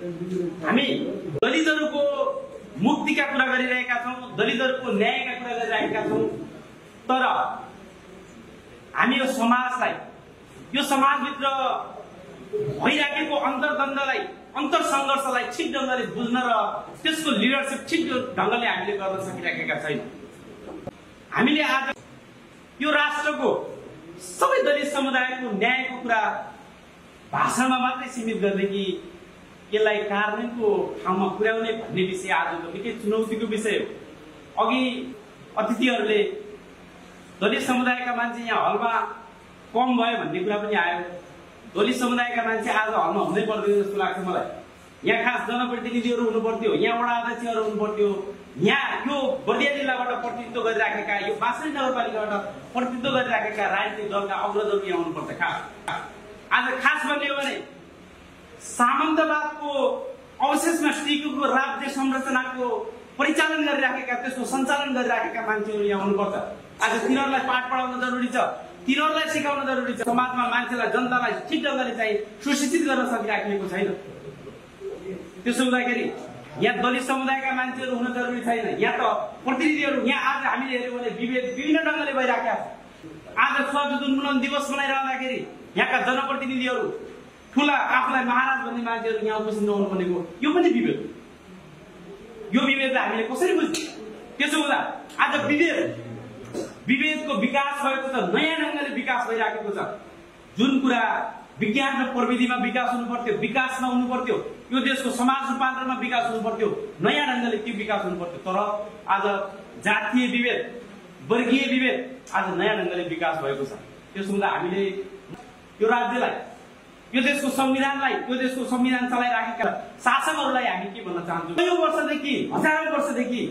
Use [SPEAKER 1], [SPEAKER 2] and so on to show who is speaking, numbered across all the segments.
[SPEAKER 1] हामी दलितहरूको मुक्तिका कुरा गरिरहेका छौं, दलितहरूको न्यायका कुरा गरिरहेका छौं, तर हामी यो समाजलाई, यो समाजभित्र भइराखेको अन्तर्द्वन्द्वलाई, अन्तरसंघर्षलाई ठिक ढंगले बुझ्न र त्यसको लिडरशिप ठिक ढंगले हामीले गर्न सकिराखेका छैनौं। हामीले आज यो राष्ट्रको सबै दलित समुदायको न्यायको कुरा भाषणमा मात्रै सीमित गर्दै यसलाई कार्यान्वयनको ठाउँमा पुर्याउने भन्ने विषय आजको निकै चुनौतीको विषय हो। अघि अतिथिहरूले दलित समुदायका मान्छे यहाँ हलमा कम भयो भन्ने कुरा पनि आयो। दलित समुदायका मान्छे आज हलमा हुनै पर्दैन जस्तो लाग्छ मलाई। यहाँ खास जनप्रतिनिधिहरू हुनु पर्थ्यो, यहाँ वडा अध्यक्षहरू हुनु पर्थ्यो, यहाँ यो बर्दिया जिल्लाबाट प्रतिनिधित्व गरिराखेका, यो बाँसरी नगरपालिकाबाट प्रतिनिधित्व गरिराखेका राजनीतिक दलका अग्रजहरू यहाँ हुनुपर्छ। आज खास भन्ने हो भने सामन्तवादको अवशेषमा टिकेको राज्य संरचनाको परिचालन गरिराखेका, त्यसको सञ्चालन गरिराखेका मान्छेहरू यहाँ हुनुपर्छ। आज तिनीहरूलाई पाठ पढाउन जरुरी छ, तिनीहरूलाई सिकाउन जरुरी छ। समाजमा मान्छेलाई, जनतालाई ठिक ढंगले चाहिँ सुशिक्षित गर्न सकिराखेको छैन। त्यसो हुँदाखेरि यहाँ दलित समुदायका मान्छेहरू हुन जरुरी छैन। यहाँ त प्रतिनिधिहरू, यहाँ आज हामीले हेर्यौं भने विभेद विभिन्न ढंगले भइराखेका छ। आज 6 जुन उन्मूलन दिवस मनाइरहँदाखेरि यहाँका जनप्रतिनिधिहरू, ठूला आफूलाई महाराज भन्ने मान्छेहरू यहाँ उपस्थित नहुनु भनेको यो पनि विभेद। यो विभेदलाई हामीले कसरी बुझ्ने? त्यसो हुँदा आज विभेदको विकास भएको छ, नयाँ ढंगले विकास भइराखेको छ। जुन कुरा विज्ञान र प्रविधिमा विकास हुनु पर्थ्यो, विकासमा हुनु पर्थ्यो, यो देशको समाज रूपान्तरणमा विकास हुनु पर्थ्यो, नयाँ ढंगले त्यो विकास हुनु पर्थ्यो। तर आज जातीय विभेद, वर्गीय विभेद आज नयाँ ढंगले विकास भएको छ। त्यसो हुँदा हामीले यो राज्यलाई, यो देशको संविधानलाई, यो देशको संविधान चलाइराखेका शासकहरूलाई हामी के भन्न चाहन्छौँ? कयौं वर्षदेखि, हजारौं वर्षदेखि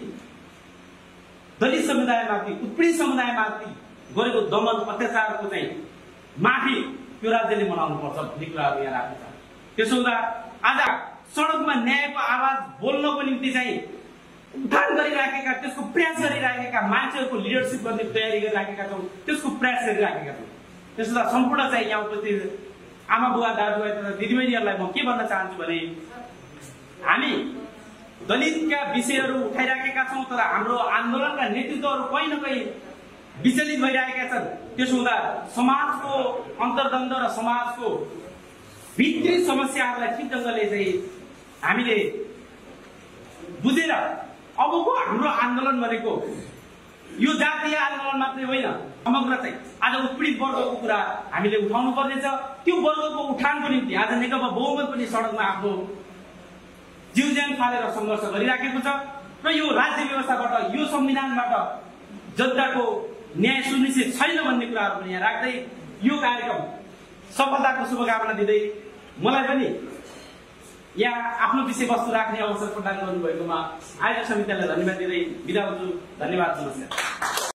[SPEAKER 1] दलित समुदायमाथि, उत्पीडित समुदायमाथि गरेको दमन अत्याचारको चाहिँ माफी यो राज्यले मनाउनु पर्छ भन्ने कुराहरू यहाँ राख्नु छ। त्यसो हुँदा आज सडकमा न्यायको आवाज बोल्नको निम्ति चाहिँ उठान गरिराखेका, त्यसको प्रयास गरिराखेका मान्छेहरूको लिडरशिप गर्ने तयारी गरिराखेका छौँ, त्यसको प्रयास गरिराखेका छौँ। त्यसो हुँदा सम्पूर्ण चाहिँ यहाँ उपस्थित आमा बुवा, दाजुभाइ तथा दिदीबहिनीहरूलाई म के भन्न चाहन्छु भने हामी दलितका विषयहरू उठाइराखेका छौँ, तर हाम्रो आन्दोलनका नेतृत्वहरू कहीँ न कहीँ विचलित भइरहेका छन्। त्यसो हुँदा समाजको अन्तर्द्वन्द्व र समाजको भित्री समस्याहरूलाई ठिक ढंगले चाहिँ हामीले बुझेर अबको हाम्रो आन्दोलन भनेको यो जातीय आन्दोलन मात्रै होइन, समग्र चाहिँ आज उत्पीडित वर्गको कुरा हामीले उठाउनु पर्नेछ। त्यो वर्गको उठानको निम्ति आज नेकपा बहुमत पनि सडकमा आफ्नो जीवज्यान फालेर सङ्घर्ष गरिराखेको छ र यो राज्य व्यवस्थाबाट, यो संविधानबाट जनताको न्याय सुनिश्चित छैन भन्ने कुराहरू पनि यहाँ राख्दै यो कार्यक्रम सफलताको शुभकामना दिँदै मलाई पनि यहाँ आफ्नो विषयवस्तु राख्ने अवसर प्रदान गर्नुभएकोमा आयोजक समितिलाई धन्यवाद दिँदै बिदा हुन्छु। धन्यवाद, नमस्कार।